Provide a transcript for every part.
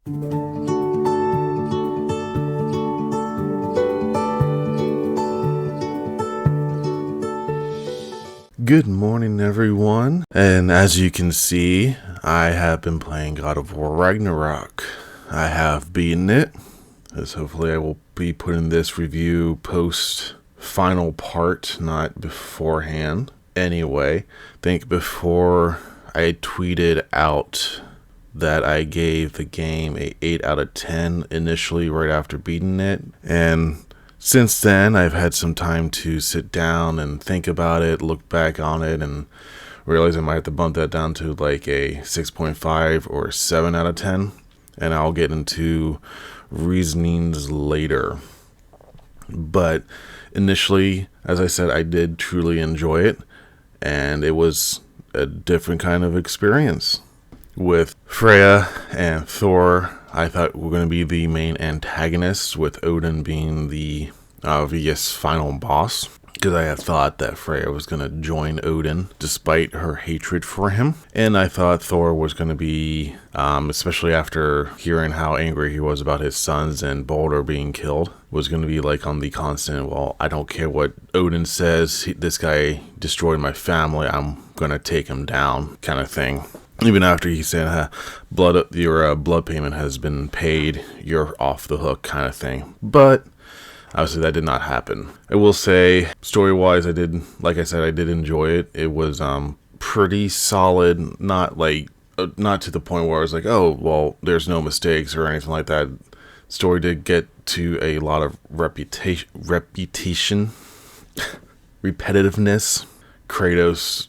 Good morning, everyone, and as you can see, I have been playing God of War Ragnarök. I have beaten it, as hopefully I will be putting this review post final part, not beforehand. Anyway, I think before I tweeted out that I gave the game a 8 out of 10 initially right after beating it, and since then I've had some time to sit down and think about it, look back on it, and realize I might have to bump that down to like a 6.5 or 7 out of 10, and I'll get into reasonings later. But initially, as I said, I did truly enjoy it, and it was a different kind of experience. With Freya and Thor, I thought were going to be the main antagonists, with Odin being the obvious final boss, because I had thought that Freya was going to join Odin despite her hatred for him. And I thought Thor was going to be, especially after hearing how angry he was about his sons and Baldur being killed, was going to be like on the constant, well, I don't care what Odin says, this guy destroyed my family, I'm going to take him down kind of thing. Even after he said, your blood payment has been paid, you're off the hook kind of thing. But obviously that did not happen. I will say, story-wise, I did enjoy it. It was pretty solid, not to the point where I was like, oh, well, there's no mistakes or anything like that. Story did get to a lot of repetition, repetitiveness. Kratos,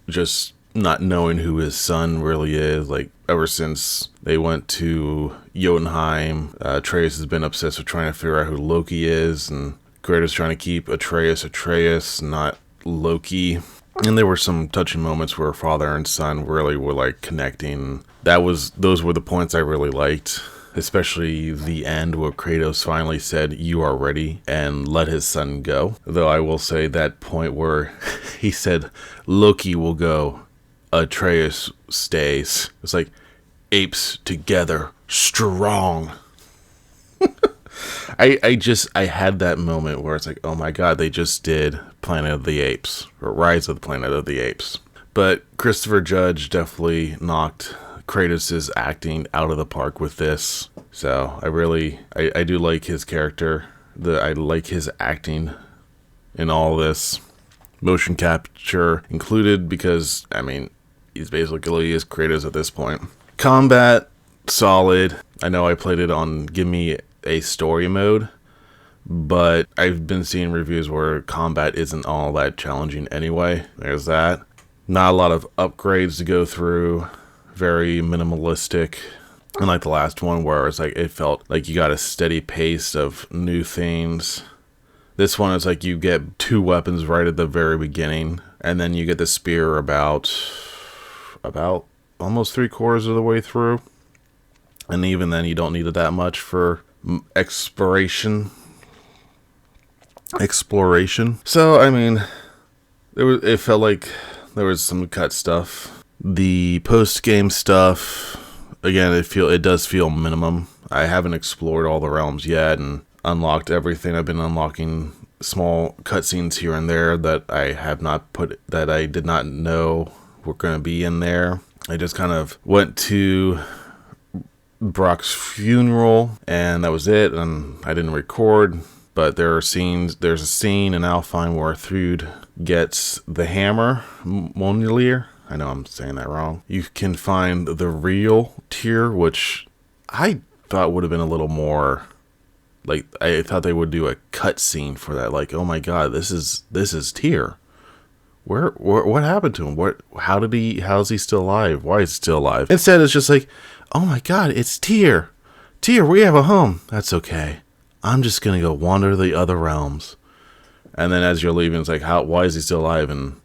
just not knowing who his son really is, ever since they went to Jotunheim, Atreus has been obsessed with trying to figure out who Loki is, and Kratos trying to keep Atreus, not Loki. And there were some touching moments where father and son really were connecting. Those were the points I really liked, especially the end where Kratos finally said, "You are ready," and let his son go. Though I will say that point where he said, "Loki will go, Atreus stays." It's like, apes together, strong. I had that moment where it's like, oh my god, they just did Planet of the Apes, or Rise of the Planet of the Apes. But Christopher Judge definitely knocked Kratos' acting out of the park with this. So I do like his character. I like his acting in all this. Motion capture included, because, he's basically is Kratos at this point. Combat, solid. I know I played it on Give Me a Story mode, but I've been seeing reviews where combat isn't all that challenging anyway. There's that. Not a lot of upgrades to go through. Very minimalistic. Unlike the last one where it felt like you got a steady pace of new things. This one is you get 2 weapons right at the very beginning, and then you get the spear about almost 3/4 of the way through, and even then you don't need it that much for exploration. So it felt like there was some cut stuff. The post-game stuff, again, it does feel minimum. I haven't explored all the realms yet and unlocked everything. I've been unlocking small cutscenes here and there that I did not know were going to be in there. I just kind of went to Brock's funeral, and that was it, and I didn't record. But there's a scene in Alfheim where Thrud gets the hammer, Mjolnir. I know I'm saying that wrong. You can find the real Tyr, which I thought would have been a little more, I thought they would do a cut scene for that. Oh my god, this is Tyr. What happened to him? How is he still alive? Why is he still alive? Instead, it's just oh my god, it's Tyr. Tyr, we have a home. That's okay. I'm just gonna go wander the other realms. And then as you're leaving, it's why is he still alive? And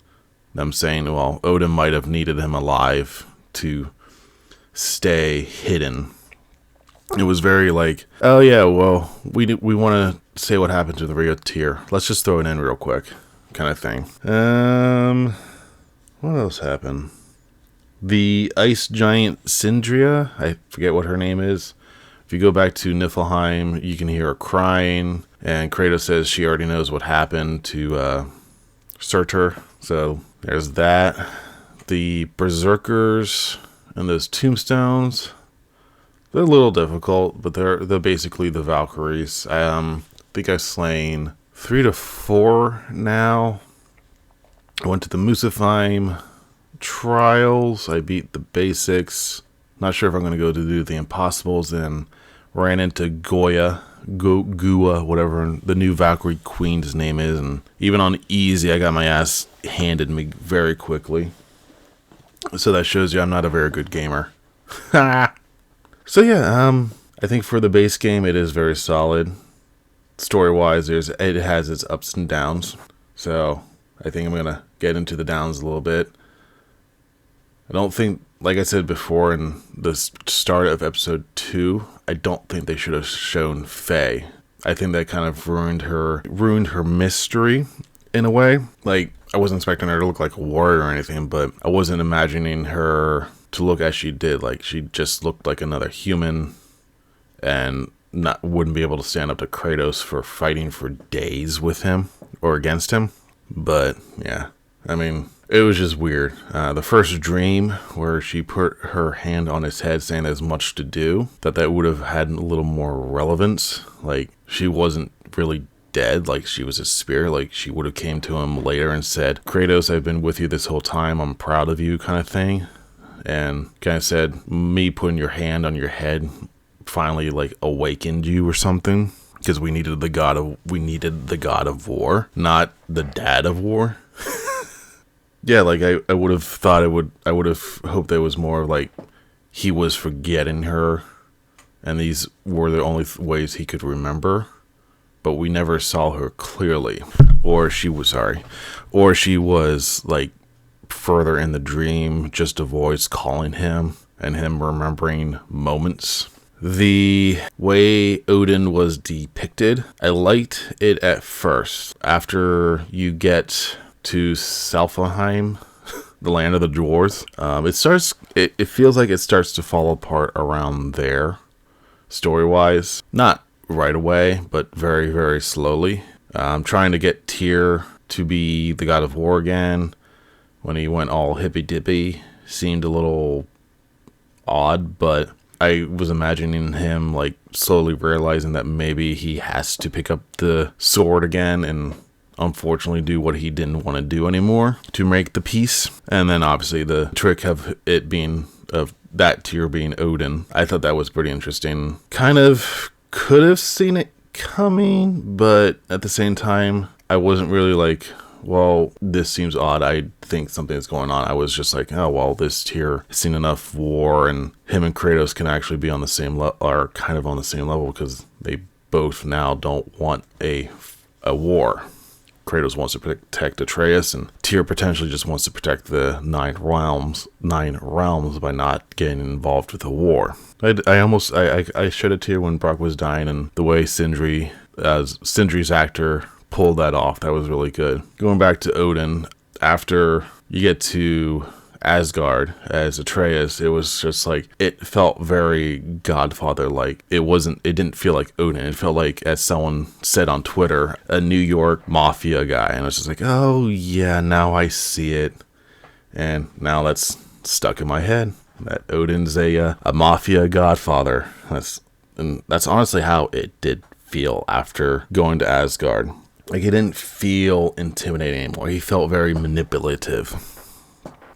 them saying, well, Odin might have needed him alive to stay hidden. It was very oh yeah, well, we want to say what happened to the real Tyr. Let's just throw it in real quick, kind of thing. What else happened? The ice giant Sindria, I forget what her name is. If you go back to Niflheim, you can hear her crying, and Kratos says she already knows what happened to Surtur. So there's that. The Berserkers and those tombstones, they're a little difficult, but they're basically the Valkyries. I think I've slain 3 to 4 now. I went to the Muspelheim trials. I beat the basics. Not sure if I'm going to go to do the impossibles, and ran into Gua, whatever the new Valkyrie Queen's name is. And even on easy, I got my ass handed me very quickly. So that shows you I'm not a very good gamer. So yeah, I think for the base game, it is very solid. Story-wise, it has its ups and downs. So I think I'm going to get into the downs a little bit. I don't think, like I said before in the start of episode 2, I don't think they should have shown Faye. I think that kind of ruined her mystery in a way. Like, I wasn't expecting her to look like a warrior or anything, but I wasn't imagining her to look as she did. Like, she just looked like another human and wouldn't be able to stand up to Kratos for fighting for days with him or against him. But yeah, I mean, it was just weird. The first dream where she put her hand on his head saying there's much to do, that would have had a little more relevance. Like, she wasn't really dead, like she was a spirit. Like, she would have came to him later and said, Kratos, I've been with you this whole time, I'm proud of you, kind of thing. And kind of said, me putting your hand on your head finally like awakened you or something, because we needed the god of war, not the dad of war. Yeah, like I would have thought I would have hoped there was more like he was forgetting her and these were the only ways he could remember, but we never saw her clearly. Or she was like further in the dream, just a voice calling him and him remembering moments. The way Odin was depicted, I liked it at first. After you get to Salfheim, the land of the dwarves, it feels like it starts to fall apart around there, story-wise. Not right away, but very, very slowly. Trying to get Tyr to be the god of war again, when he went all hippy-dippy, seemed a little odd, but I was imagining him like slowly realizing that maybe he has to pick up the sword again and unfortunately do what he didn't want to do anymore to make the peace. And then obviously the trick of that Tyr being Odin. I thought that was pretty interesting. Kind of could have seen it coming, but at the same time, I wasn't really like, well, this seems odd, I think something's going on. I was just like, oh, well, this Tyr has seen enough war, and him and Kratos can actually be on the same level, are kind of on the same level, because they both now don't want a war. Kratos wants to protect Atreus, and Tyr potentially just wants to protect the nine realms by not getting involved with a war. I shed a tear when Brock was dying, and the way Sindri's actor pulled that off, that was really good. Going back to Odin, after you get to Asgard as Atreus, it was just like, it felt very Godfather-like. It didn't feel like Odin. It felt like, as someone said on Twitter, a New York mafia guy. And I was just like, oh yeah, now I see it. And now that's stuck in my head, that Odin's a mafia godfather. That's honestly how it did feel after going to Asgard. Like, it didn't feel intimidating anymore. He felt very manipulative.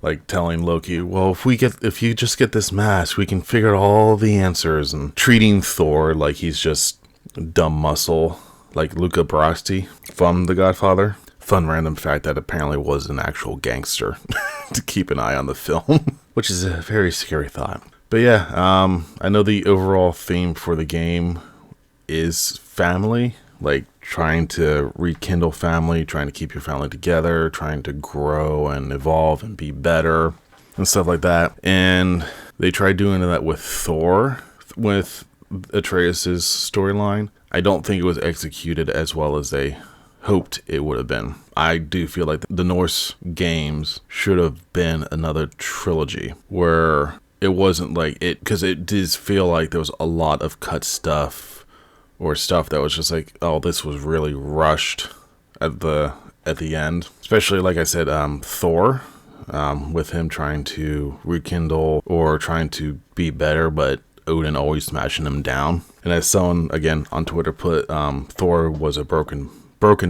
Like telling Loki, well, if you just get this mask, we can figure out all the answers, and treating Thor like he's just dumb muscle, like Luca Brasi from The Godfather. Fun random fact that apparently was an actual gangster to keep an eye on the film, which is a very scary thought. But yeah, I know the overall theme for the game is family, like trying to rekindle family, trying to keep your family together, trying to grow and evolve and be better and stuff like that. And they tried doing that with Thor, with Atreus's storyline. I don't think it was executed as well as they hoped it would have been. I do feel like the Norse games should have been another trilogy where it wasn't like it, because it did feel like there was a lot of cut stuff or stuff that was just like, oh, this was really rushed at the end. Especially, like I said, Thor, with him trying to rekindle or trying to be better, but Odin always smashing him down. And as someone again on Twitter put, Thor was a broken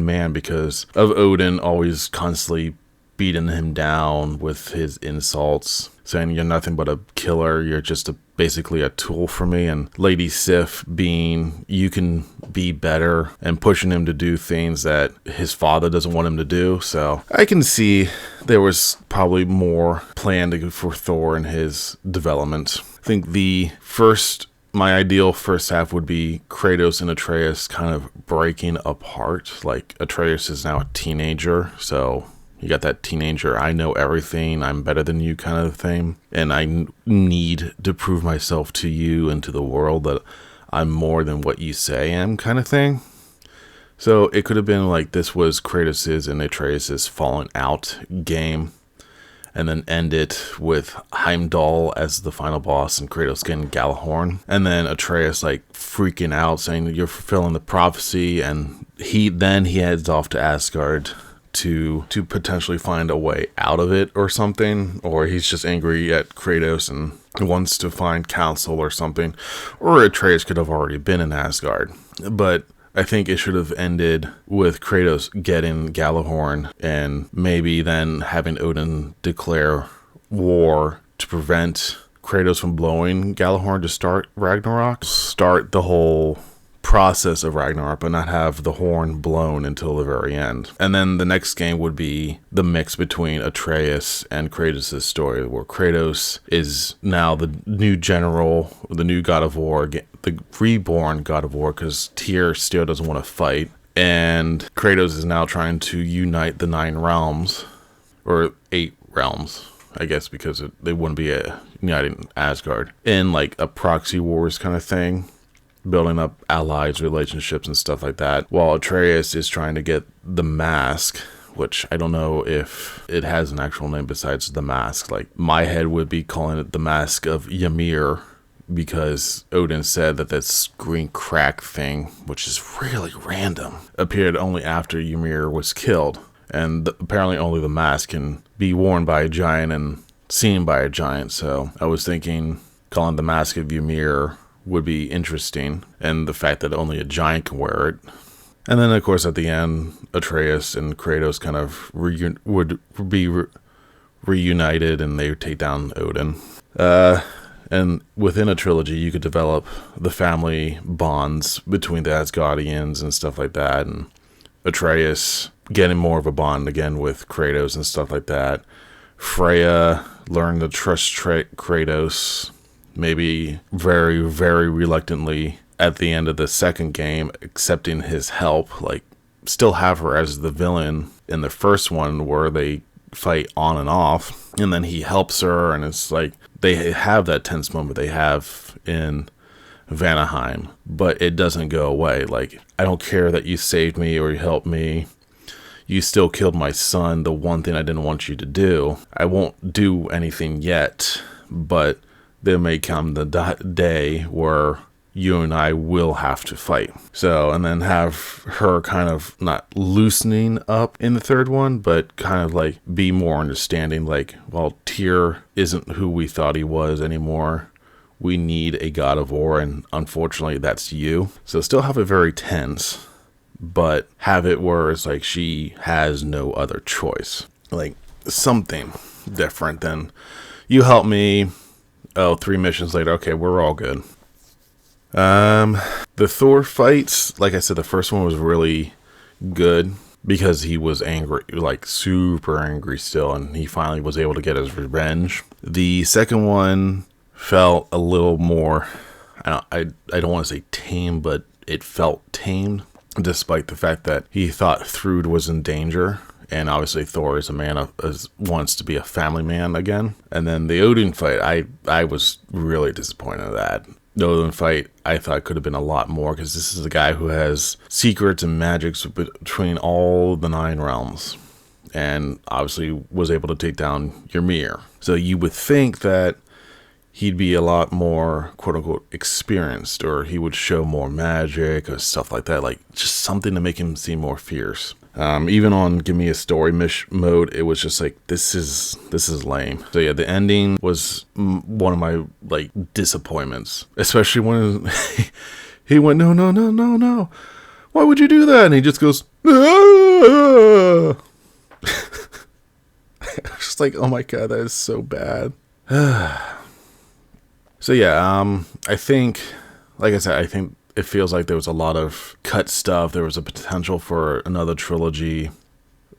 man because of Odin always constantly beating him down with his insults, saying you're nothing but a killer, you're just basically a tool for me. And Lady Sif being, you can be better, and pushing him to do things that his father doesn't want him to do. So I can see there was probably more planned for Thor and his development. I think my ideal first half would be Kratos and Atreus kind of breaking apart. Like, Atreus is now a teenager, so you got that teenager, I know everything, I'm better than you kind of thing, and I need to prove myself to you and to the world that I'm more than what you say I am kind of thing. So it could have been like this was Kratos's and Atreus's falling out game, and then end it with Heimdall as the final boss and Kratos getting Gjallarhorn. And then Atreus like freaking out, saying you're fulfilling the prophecy, and he heads off to Asgard to potentially find a way out of it or something. Or he's just angry at Kratos and wants to find counsel or something. Or Atreus could have already been in Asgard. But I think it should have ended with Kratos getting Gjallarhorn, and maybe then having Odin declare war to prevent Kratos from blowing Gjallarhorn to start Ragnarok. Start the whole process of Ragnarok, but not have the horn blown until the very end. And then the next game would be the mix between Atreus and Kratos' story, where Kratos is now the new general, the new god of war, the reborn god of war, because Tyr still doesn't want to fight. And Kratos is now trying to unite the 9 realms, or 8 realms, I guess, because they wouldn't be uniting Asgard, in like a proxy wars kind of thing, building up allies, relationships, and stuff like that, while Atreus is trying to get the mask, which I don't know if it has an actual name besides the mask. Like, my head would be calling it the Mask of Ymir, because Odin said that this green crack thing, which is really random, appeared only after Ymir was killed. And apparently only the mask can be worn by a giant and seen by a giant. So I was thinking calling the Mask of Ymir would be interesting, and the fact that only a giant can wear it. And then, of course, at the end, Atreus and Kratos kind of would be reunited, and they would take down Odin. And within a trilogy, you could develop the family bonds between the Asgardians and stuff like that, and Atreus getting more of a bond again with Kratos and stuff like that. Freya learned to trust Kratos, maybe very, very reluctantly at the end of the second game, accepting his help. Like, still have her as the villain in the first one where they fight on and off, and then he helps her, and it's like they have that tense moment they have in Vanaheim, but it doesn't go away. Like, I don't care that you saved me or you helped me, you still killed my son, the one thing I didn't want you to do. I won't do anything yet, but there may come the day where you and I will have to fight. So, and then have her kind of not loosening up in the third one, but kind of like be more understanding. Like, well, Tyr isn't who we thought he was anymore. We need a god of war, and unfortunately that's you. So still have it very tense, but have it where it's like she has no other choice. Like, something different than you help me. Oh, 3 missions later, okay, we're all good. The Thor fights, like I said, the first one was really good because he was angry, like super angry still, and he finally was able to get his revenge. The second one felt a little more, I don't want to say tame, but it felt tamed, despite the fact that he thought Thrud was in danger. And obviously Thor is a man wants to be a family man again. And then the Odin fight, I was really disappointed in that. The Odin fight, I thought could have been a lot more, because this is a guy who has secrets and magics between all the 9 realms, and obviously was able to take down Ymir. So you would think that he'd be a lot more quote-unquote experienced, or he would show more magic or stuff like that, like just something to make him seem more fierce. Even on Give Me a Story mode, it was just like, this is lame. So yeah, the ending was one of my like disappointments, especially when he went, no, why would you do that? And he just goes, ah! I was just like, oh my god, that is so bad. So yeah, I think, like I said, I think it feels like there was a lot of cut stuff. There was a potential for another trilogy.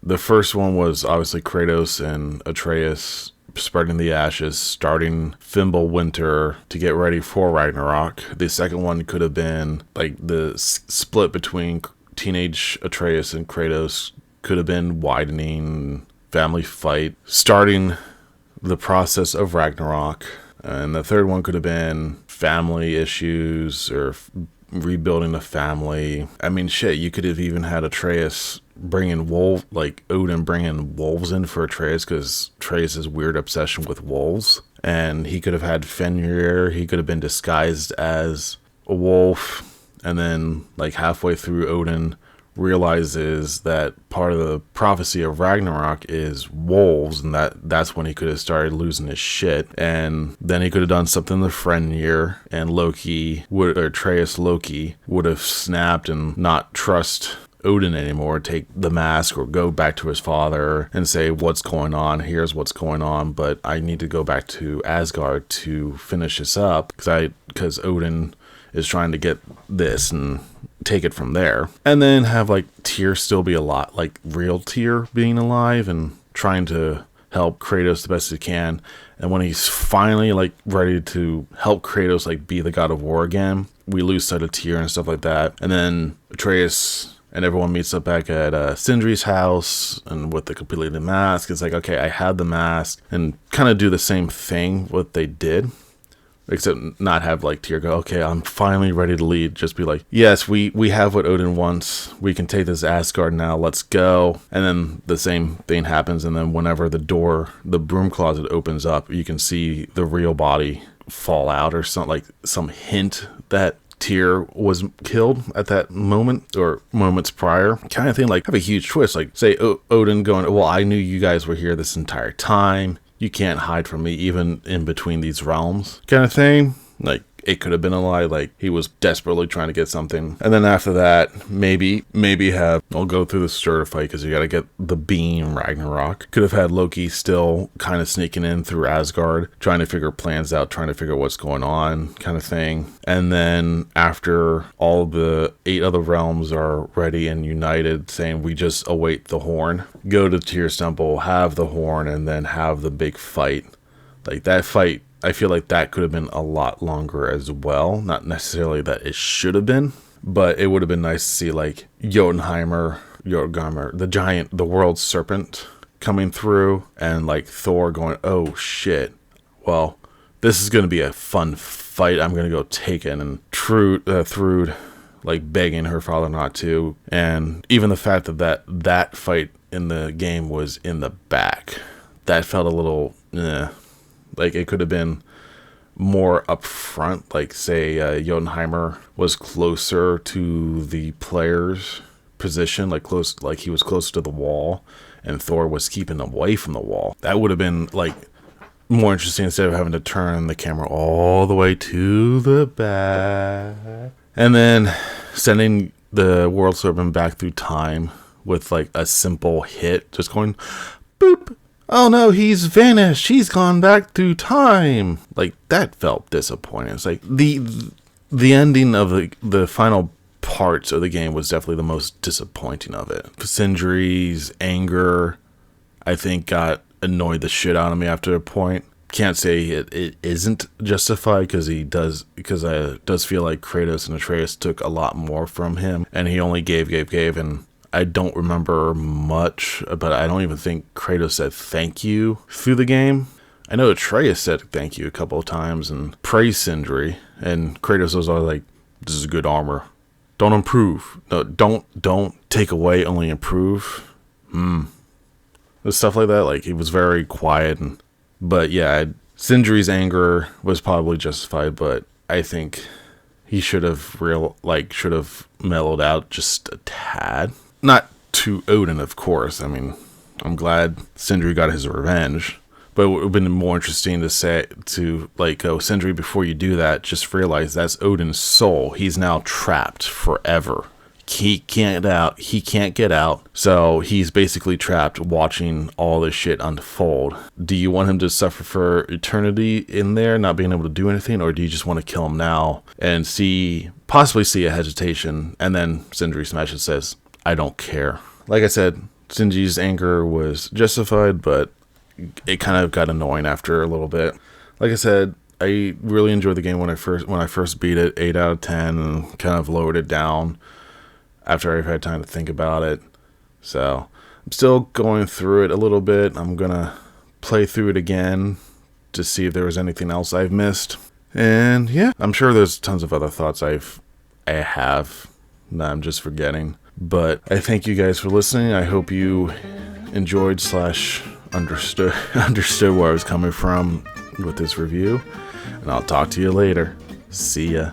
The first one was obviously Kratos and Atreus spreading the ashes, starting Fimbulwinter to get ready for Ragnarok. The second one could have been like the split between teenage Atreus and Kratos, could have been widening, family fight, starting the process of Ragnarok. And the third one could have been family issues or rebuilding the family. I mean, shit, you could have even had Atreus bringing Odin bringing wolves in for Atreus, because Atreus' weird obsession with wolves. And he could have had Fenrir. He could have been disguised as a wolf. And then, like, halfway through, Odin realizes that part of the prophecy of Ragnarok is wolves, and that's when he could have started losing his shit. And then he could have done something to Fenrir, and Atreus Loki would have snapped and not trust Odin anymore, take the mask or go back to his father and say, what's going on, here's what's going on, but I need to go back to Asgard to finish this up, because Odin is trying to get this and take it from there. And then have like Tyr still be a lot, like real Tyr being alive and trying to help Kratos the best he can. And when he's finally like ready to help Kratos like be the god of war again, we lose sight of Tyr and stuff like that. And then Atreus and everyone meets up back at Sindri's house, and with the completed mask, it's like, okay, I had the mask, and kind of do the same thing what they did. Except not have like Tyr go, okay, I'm finally ready to lead. Just be like, yes, we have what Odin wants. We can take this Asgard now. Let's go. And then the same thing happens. And then whenever the broom closet opens up, you can see the real body fall out, or some hint that Tyr was killed at that moment or moments prior. Kind of thing, like have a huge twist. Like say Odin going, well, I knew you guys were here this entire time. You can't hide from me, even in between these realms, kind of thing. Like, it could have been a lie, like he was desperately trying to get something. And then after that, maybe I'll go through the stir fight, because you got to get the beam Ragnarok. Could have had Loki still kind of sneaking in through Asgard, trying to figure plans out, trying to figure what's going on, kind of thing. And then after all the 8 other realms are ready and united, saying we just await the horn, go to Tyr's temple, have the horn, and then have the big fight. Like that fight, I feel like that could have been a lot longer as well. Not necessarily that it should have been, but it would have been nice to see like Jotunheimer, the giant, the world serpent coming through, and like Thor going, oh shit, well, this is going to be a fun fight. I'm going to go take it. And Thrud like begging her father not to. And even the fact that fight in the game was in the back, that felt a little, like it could have been more up front, like say Jotunheimer was closer to the player's position, like he was closer to the wall, and Thor was keeping away from the wall. That would have been like more interesting, instead of having to turn the camera all the way to the back. And then sending the World Serpent back through time with like a simple hit, just going boop. Oh no, he's vanished. He's gone back through time. Like, that felt disappointing. It's like the ending of the final parts of the game was definitely the most disappointing of it. Sindri's anger, I think, annoyed the shit out of me after a point. Can't say it isn't justified, because it does feel like Kratos and Atreus took a lot more from him, and he only gave, and I don't remember much, but I don't even think Kratos said thank you through the game. I know Atreus said thank you a couple of times and praised Sindri, And Kratos was always like, this is good armor. Don't improve. No, don't take away, only improve. Stuff like that. Like, he was very quiet. But yeah, Sindri's anger was probably justified, but I think he should have mellowed out just a tad. Not to Odin, of course. I mean, I'm glad Sindri got his revenge. But it would have been more interesting to say, oh, Sindri, before you do that, just realize that's Odin's soul. He's now trapped forever. He can't get out. So he's basically trapped watching all this shit unfold. Do you want him to suffer for eternity in there, not being able to do anything? Or do you just want to kill him now and possibly see a hesitation? And then Sindri smashes and says, I don't care. Like I said, Sindri's anger was justified, but it kind of got annoying after a little bit. Like I said, I really enjoyed the game when I first beat it, 8 out of 10, and kind of lowered it down after I've had time to think about it. So I'm still going through it a little bit. I'm gonna play through it again to see if there was anything else I've missed. And yeah, I'm sure there's tons of other thoughts I have that I'm just forgetting. But I thank you guys for listening. I hope you enjoyed / understood where I was coming from with this review. And I'll talk to you later. See ya.